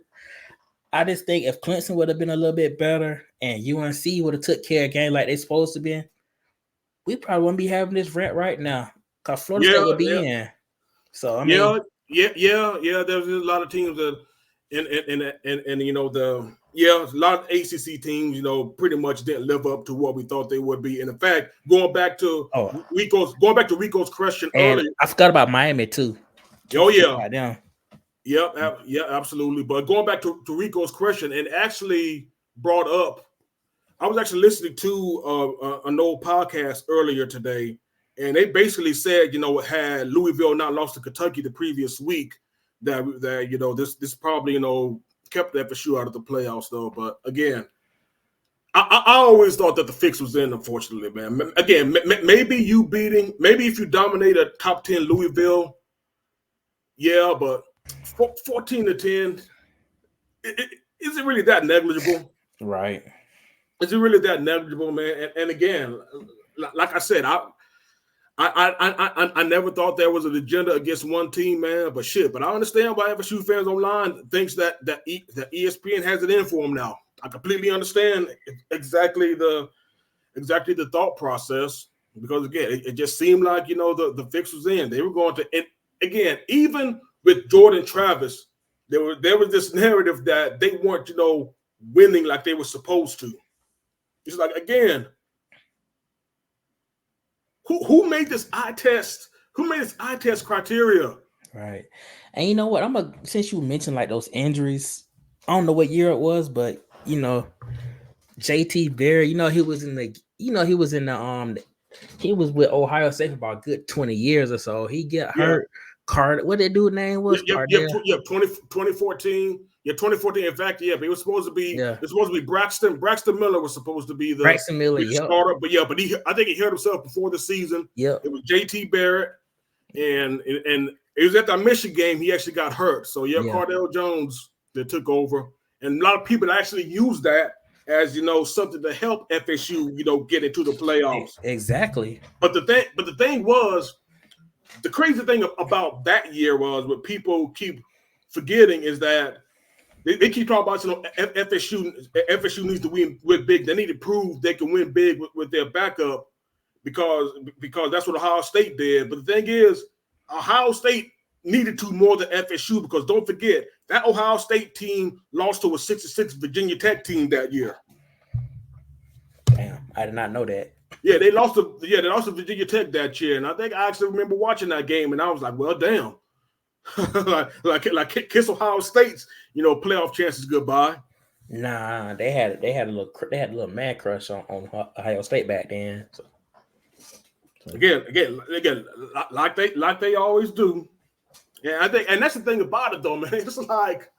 I just think if Clemson would have been a little bit better and UNC would have took care of game like they supposed to be, we probably wouldn't be having this rant right now. Cause Florida State would be in. So I mean, yeah. There's a lot of teams that, and you know a lot of ACC teams, you know, pretty much didn't live up to what we thought they would be. And in fact, going back to Rico's question earlier, I forgot about Miami too. Oh yeah, them. Yeah, absolutely. But going back to Rico's question, and actually brought up, I was actually listening to an old podcast earlier today, and they basically said, you know, had Louisville not lost to Kentucky the previous week, that you know this probably, you know, kept FSU out of the playoffs though. But again, I always thought that the fix was in. Unfortunately, man. Again, maybe if you dominate a top 10 Louisville, yeah, but 14-10, is it really that negligible? Right. Is it really that negligible, man? And again, like I said, I never thought there was an agenda against one team, man. But shit, I understand why FSU fans online thinks that ESPN has it in for them now. I completely understand exactly the thought process, because again, it just seemed like, you know, the fix was in. They were going to, and again, even with Jordan Travis, there was this narrative that they weren't, you know, winning like they were supposed to. It's like, again, who made this eye test? Who made this eye test criteria? Right. And you know what? Since you mentioned like those injuries, I don't know what year it was, but you know, JT Berry, you know, he was with Ohio State for about a good 20 years or so. He got hurt. Carter, what that dude's name was? 2014. Yeah, 2014. In fact, yeah, but it was supposed to be. Yeah. It's supposed to be Braxton. Braxton Miller was supposed to be the starter, but I think he hurt himself before the season. Yeah, it was JT Barrett, and it was at the Michigan game. He actually got hurt. So Cardell Jones that took over, and a lot of people actually used that as, you know, something to help FSU, you know, get into the playoffs. Exactly. But the thing was, the crazy thing about that year was, what people keep forgetting is that they keep talking about, you know, FSU needs to win big. They need to prove they can win big with their backup, because that's what Ohio State did. But the thing is, Ohio State needed to more than FSU, because don't forget that Ohio State team lost to a 6-6 Virginia Tech team that year. Damn, I did not know that. Yeah, they lost to Virginia Tech that year, and I think I actually remember watching that game, and I was like, well, damn, like kiss Ohio State's, you know, playoff chances goodbye. Nah, they had a little man crush on Ohio State back then. So. Again, like they always do. Yeah, I think, and that's the thing about it though, man. It's like,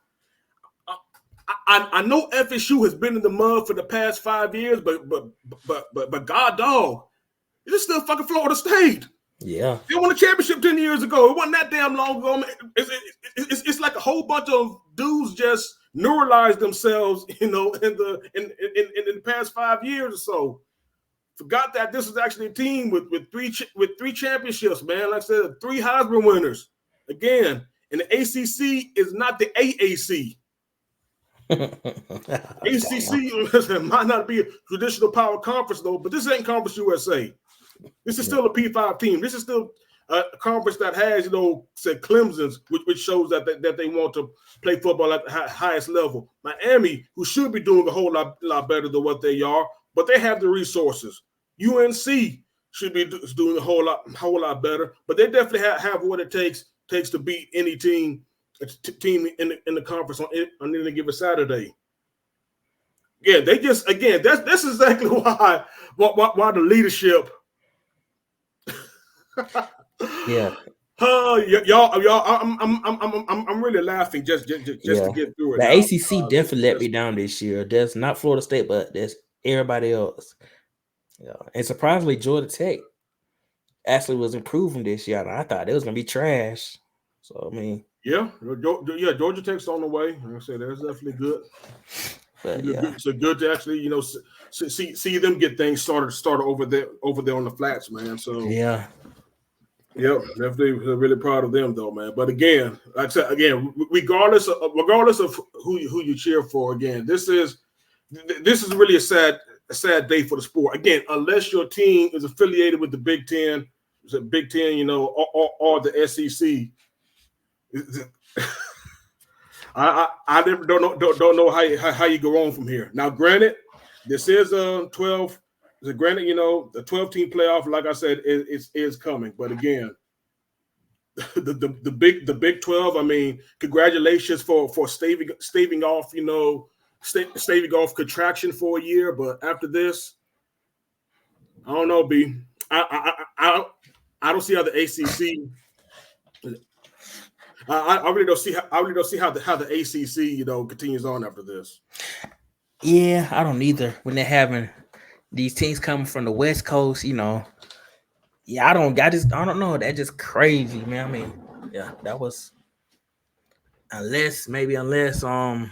I know FSU has been in the mud for the past 5 years, but God dog, it's still fucking Florida State. Yeah, they won a championship 10 years ago. It wasn't that damn long ago, man. It's like a whole bunch of dudes just neuralized themselves, you know, in the past 5 years or so. Forgot that this is actually a team with three championships, man. Like I said, 3 Heisman winners. Again, and the ACC is not the AAC. ACC might not be a traditional power conference though, but this ain't Conference USA. This is still a P5 team. This is still a conference that has, you know, said Clemson's, which shows that they want to play football at the highest level. Miami, who should be doing a whole lot better than what they are, but they have the resources. UNC should be doing a whole lot better, but they definitely have what it takes to beat any team in the conference on any given Saturday. Yeah, they just, again, that's exactly why the leadership. Yeah. Y'all, I'm really laughing just to get through it. The ACC definitely let me down this year. There's not Florida State, but there's everybody else. Yeah, and surprisingly, Georgia Tech actually was improving this year. I thought it was gonna be trash. So I mean, Georgia Tech's on the way. Like I said, that's definitely good. But it's good to actually, you know, see them get things started over there on the flats, man. So yeah. Yep, definitely really proud of them though, man. But again, like I said, again, regardless of who you cheer for, again, this is really a sad day for the sport. Again, unless your team is affiliated with the Big Ten, the Big Ten, or the SEC. I don't know how you go on from here. Now, granted, this is a 12. Granted, the 12-team playoff, like I said, is coming. But again, the Big 12. I mean, congratulations for staving off staving off contraction for a year. But after this, I don't know, B. I don't see how the ACC. I really don't see how the ACC continues on after this. Yeah, I don't either. When they're having these teams coming from the West Coast, yeah, I don't know. That's just crazy, man. I mean, yeah, that was unless Notre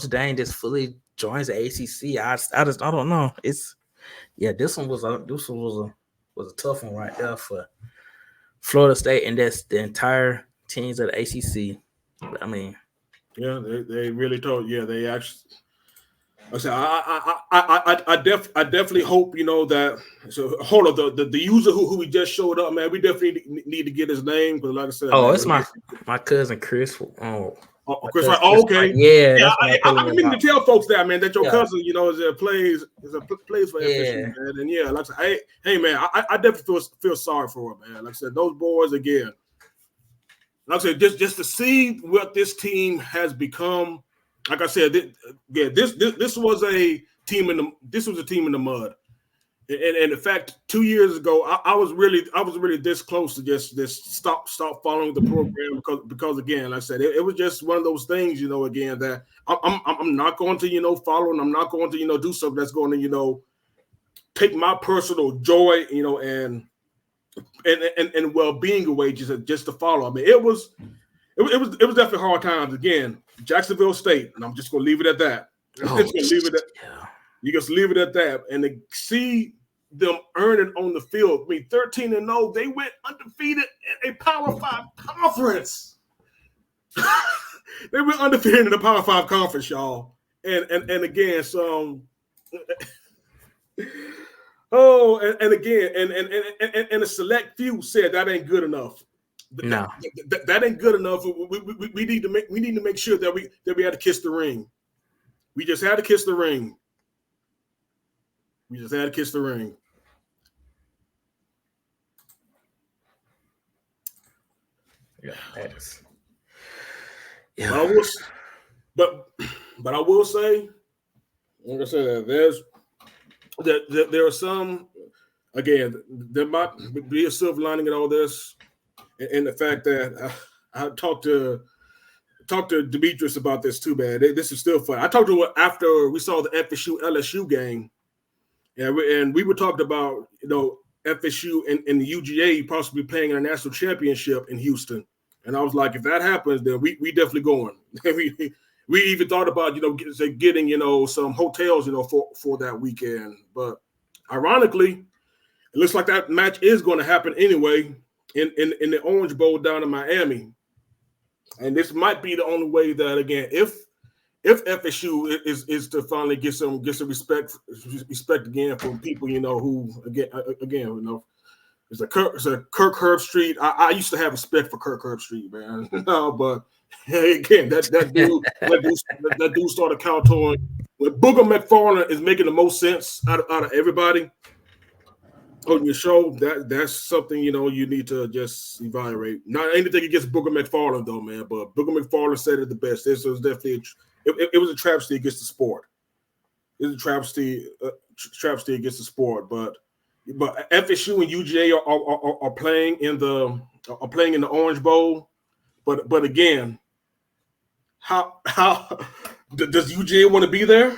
Dame just fully joins the ACC. I don't know. This one was a tough one right there for Florida State, and that's the entire teams of the ACC. I mean, yeah, they really told. Yeah, they actually. I definitely hope that. So hold on, the user who we just showed up, man. We definitely need to get his name because, like I said, it's my cousin Chris. Chris, right? Oh, okay. Yeah. I've been meaning to tell folks that, man, that your cousin, plays for FSU, man. And yeah, like I said, hey, man, I definitely feel sorry for him, man. Like I said, those boys again. Like I said, just to see what this team has become. Like I said, this was a team in the mud, and in fact, 2 years ago, I was really this close to just stop following the program because again, like I said, it was just one of those things, again that I'm not going to follow, and I'm not going to do something that's going to take my personal joy, and well-being away just to follow. I mean, it was definitely hard times. Again, Jacksonville State, and I'm just going to leave it at that. You just leave it at that, and to see them earn it on the field. I mean, 13-0, they went undefeated in a Power 5 conference. They went undefeated in the Power 5 conference, y'all. And again, so. Oh, and again, and a select few said that ain't good enough. No, that ain't good enough. We need to make sure that we had to kiss the ring. We just had to kiss the ring. Yeah, that is. Yeah. But I will say, like I said, there are some. Again, there might be a silver lining in all this, and the fact that I talked to Demetrius about this too, man. This is still fun. I talked to him after we saw the FSU LSU game, and we were talking about FSU and the UGA possibly playing in a national championship in Houston, and I was like, if that happens, then we definitely going. We even thought about getting some hotels for that weekend, but ironically, it looks like that match is going to happen anyway in the Orange Bowl down in Miami. And this might be the only way that, again, if FSU is to finally get some respect again from people, who again, it's a Kirk Herbstreit. I used to have respect for Kirk Herbstreit, man. But again, that dude started kowtowing. When Booger McFarland is making the most sense out of everybody on your show, that's something you need to just evaluate. Not anything against Booger McFarland though, man, but Booger McFarland said it the best. This was definitely it was a travesty against the sport. It was a travesty against the sport. But FSU and UGA are playing in the Orange Bowl. But again, how does UGA want to be there?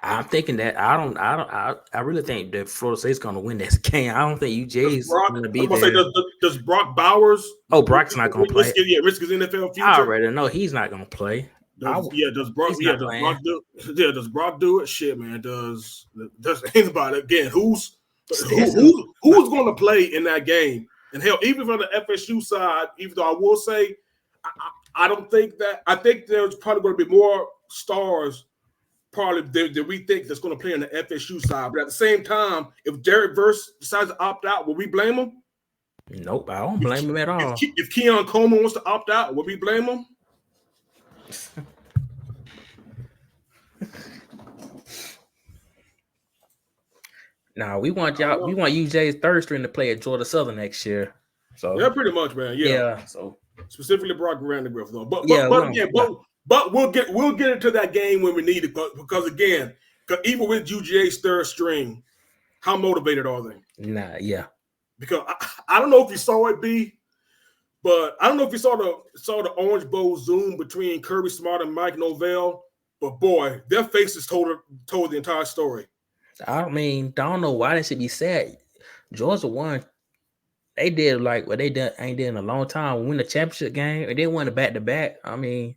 I'm thinking that I really think that Florida State's going to win this game. I don't think UGA is going to be there. Does Brock Bowers? Oh, Brock's not going to play. Risk his NFL future. I already know he's not going to play. Does Brock do it? Shit, man. Does think about it again? Who's going to play in that game? And hell, even from the FSU side, even though I will say, I don't think that. I think there's probably going to be more stars probably that we think that's going to play on the FSU side. But at the same time, if Derek Verse decides to opt out, will we blame him? Nope, I don't blame him at all. If Keon Coleman wants to opt out, will we blame him? Nah, we want UJ's third string to play at Georgia Southern next year. So yeah, pretty much, man. Yeah. So specifically Brock Vandegrift, though. But we'll get into that game when we need it, because again, even with UGA's third string, how motivated are they? Nah, yeah. Because I don't know if you saw it, B, but I don't know if you saw the Orange Bowl Zoom between Kirby Smart and Mike Novell, but boy, their faces told the entire story. I mean, I don't know why they should be sad. Georgia won. They did like what they ain't did in a long time. Win the championship game, and they won the back-to-back. I mean,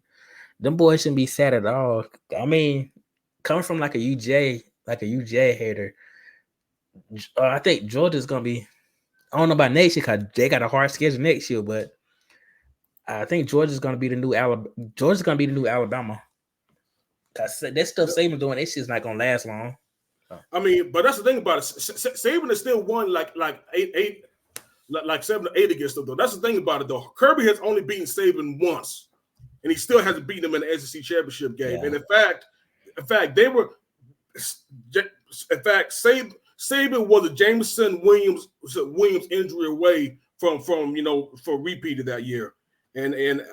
them boys shouldn't be sad at all. I mean, coming from like a UJ hater, I think Georgia's gonna be. I don't know about next year because they got a hard schedule next year, but I think Georgia's gonna be the new Alabama. Georgia's gonna be the new Alabama. Cause that stuff Saban's doing, this shit's not gonna last long. I mean, but that's the thing about it. Saban has still won like 7 or 8 against them, though. That's the thing about it, though. Kirby has only beaten Saban once, and he still hasn't beaten him in the SEC championship game. Yeah. And in fact, Saban was a Jameson Williams injury away from for repeat of that year. And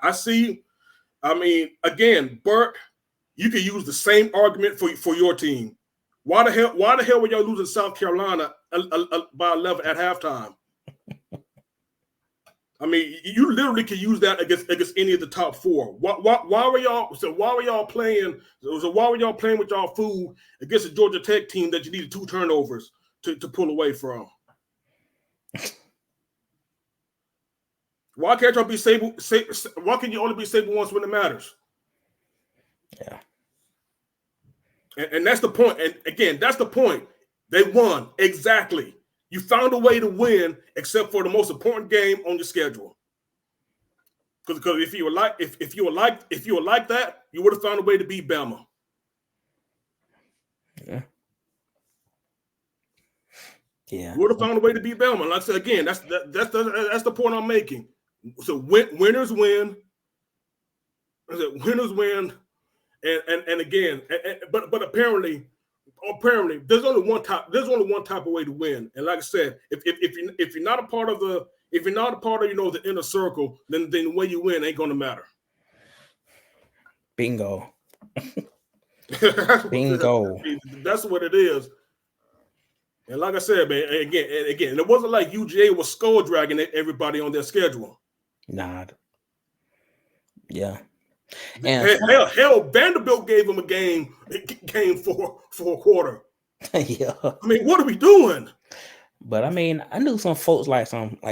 I see. I mean, again, Burt, you can use the same argument for your team. Why the hell were y'all losing South Carolina by 11 at halftime? I mean, you literally can use that against any of the top 4. Why were y'all playing with y'all food against a Georgia Tech team that you needed 2 turnovers to pull away from? Why can't y'all be Saban? Why can you only be Saban once when it matters? Yeah. And that's the point. And again, that's the point. They won. Exactly. You found a way to win, except for the most important game on your schedule. Because if you were like that, you would have found a way to beat Bama. Yeah. Yeah. You would have found a way to beat Bama. Like I said again, that's the point I'm making. So winners win. Winners win. And again, but apparently there's only one type of way to win. And like I said, if you're not a part of the the inner circle, then the way you win ain't gonna matter. Bingo. Bingo. That's what it is. And like I said, man, again, it wasn't like UGA was skull dragging everybody on their schedule. Nah. Yeah. And hell, Vanderbilt gave him a game for a quarter. Yeah. I mean, what are we doing? But I mean, I knew some folks like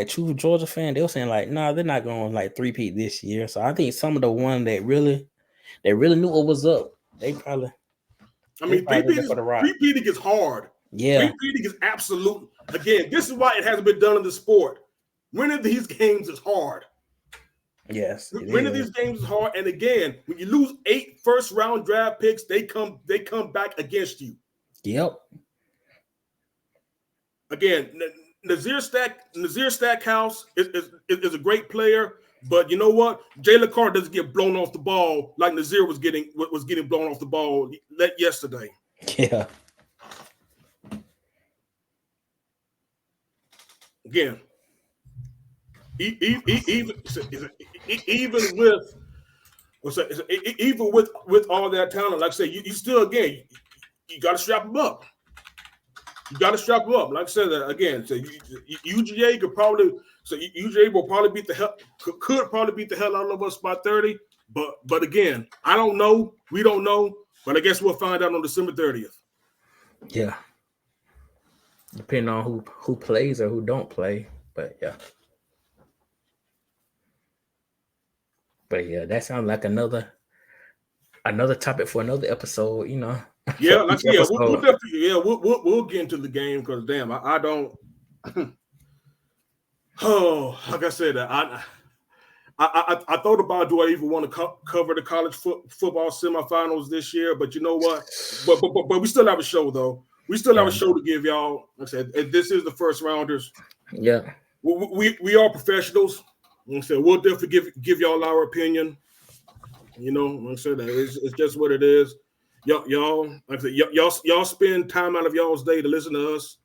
true Georgia fan. They were saying like, nah, they're not going to three-peat this year. So I think some of the one that really knew what was up, they probably. I mean, three-peating is hard. Yeah. Three-peating is absolute. Again, this is why it hasn't been done in the sport. Winning these games is hard. Yes, winning these games is hard, and again, when you lose 8 first-round draft picks, they come back against you. Yep. Again, Nazir Stackhouse is a great player, but you know what? Jalen Carter doesn't get blown off the ball like Nazir was getting blown off the ball yesterday. Yeah. Again. Even with all that talent, like I said, you still again you got to strap them up. You got to strap them up. Like I said again, so UGA UGA will probably beat the hell out of us by 30. But again, I don't know. We don't know. But I guess we'll find out on December 30th. Yeah. Depending on who plays or who don't play, but yeah. But yeah, that sounds like another topic for another episode, you know. Yeah, we'll definitely we'll get into the game because damn, I don't. Oh, like I said, I thought about, do I even want to cover the college football semifinals this year? But you know what? But we still have a show though. We still have a show to give y'all. Like I said, this is the first rounders. Yeah, we are professionals. Like I said, we'll definitely give y'all our opinion. You know, like I said, it's just what it is. Y'all, like I said, y'all spend time out of y'all's day to listen to us.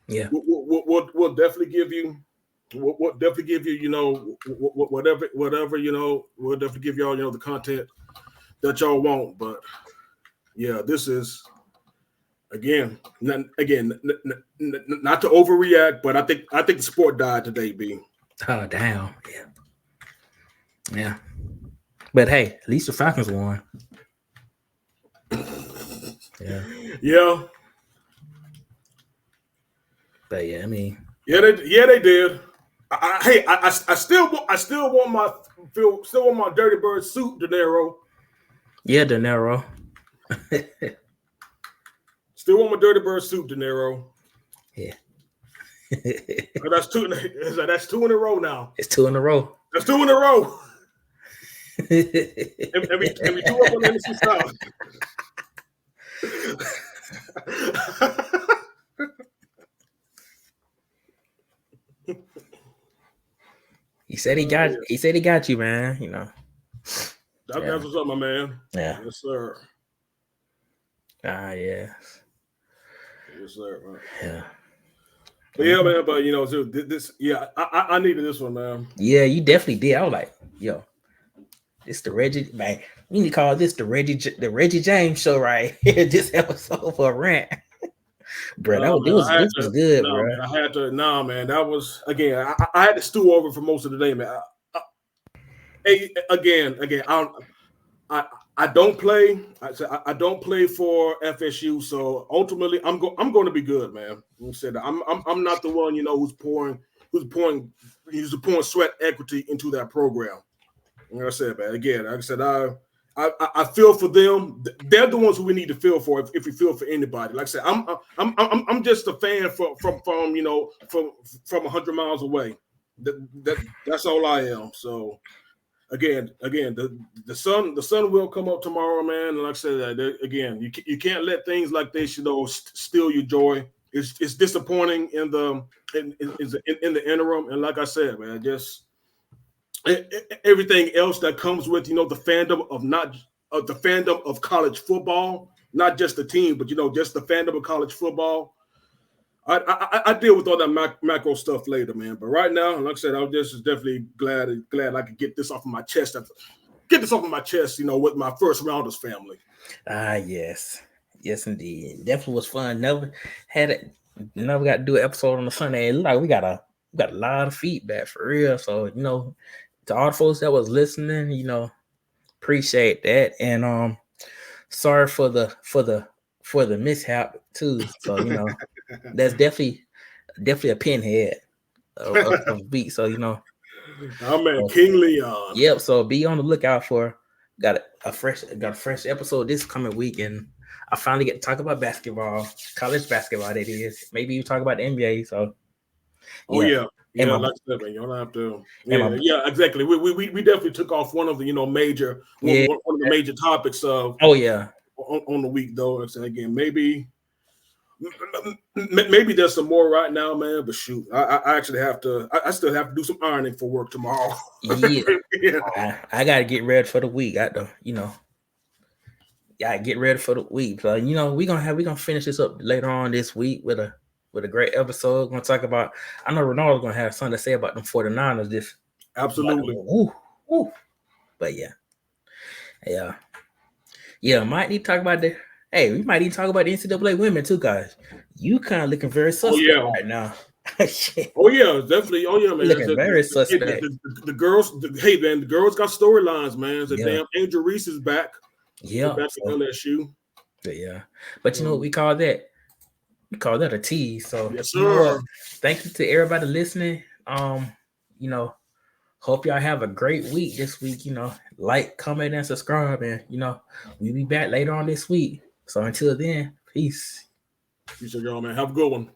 Yeah, we'll definitely give you. We'll definitely give you, you know, whatever, you know, we'll definitely give y'all, you know, the content that y'all want. But yeah, this is again, not to overreact, but I think the sport died today, B. oh damn, yeah. But hey, at least the Falcons won. Yeah. But yeah, I mean, they did. I still want my Dirty Bird suit, De Niro. Yeah, De Niro. Still want my Dirty Bird suit, De Niro. Yeah. That's two in a row now. It's 2 in a row. That's 2 in a row. and we 2 up on the NFC South. He said he got you, man. You know. That's what's up, my man. Yeah. Yes, sir. Yeah. Yes, sir. Man. Yeah. But yeah, man. But you know, this. Yeah, I needed this one, man. Yeah, you definitely did. I was like, yo, this the Reggie, man. We need to call this the Reggie James show right here. This episode for a rant. Bro, this was good, bro. Man, I had to. Nah, man, that was again. I had to stew over for most of the day, man. Again, I don't play. I don't play for FSU, so ultimately, I'm going to be good, man. I said I'm not the one, you know, who's pouring sweat equity into that program. Like I said, man. Again, like I said, I feel for them. They're the ones who we need to feel for if we feel for anybody. Like I said, I'm just a fan from you know from 100 miles away. That's all I am. So again, the sun will come up tomorrow, man. And like I said, again, you can't let things like this, you know, steal your joy. It's disappointing in the interim, and like I said, man, just everything else that comes with, you know, the fandom of college football, not just the team, but you know, just the fandom of college football. I deal with all that macro stuff later, man. But right now, like I said, I'm just definitely glad I could get this off of my chest. You know, with my first rounders family. Yes, indeed. Definitely was fun. Never got to do an episode on the Sunday. It looked like we got a lot of feedback for real. So you know, to all the folks that was listening, you know, appreciate that. And sorry for the mishap too. So you know, that's definitely a pinhead of beat. So you know, oh man, King Leon. Yep. So be on the lookout for got a fresh episode this coming week, and I finally get to talk about basketball, college basketball. That is, maybe you talk about the NBA. So yeah. Like I said, man, you don't have to. Yeah, exactly. We definitely took off one of the, you know, major one of the major topics of on the week though. And again, maybe there's some more right now, man. But shoot, I actually have to. I still have to do some ironing for work tomorrow. Yeah, I gotta get ready for the week. Get ready for the week. So you know, we're gonna finish this up later on this week with a great episode. We're gonna talk about. I know Ronaldo's gonna have something to say about them 49ers. This absolutely. But yeah. Might need to talk about we might need to talk about the NCAA women too, guys. You kind of looking very suspect right now. Oh yeah, definitely. Oh yeah, man. Looking very suspect. The girls, the girls got storylines, man. Damn Angel Reese is back. Yeah, back to LSU. Yeah, but you know what we call that? We call that a tease. So yes, sir. Thank you to everybody listening. You know, hope y'all have a great week this week. You know, like, comment, and subscribe, and you know, we'll be back later on this week. So until then, peace. Peace, y'all, man. Have a good one.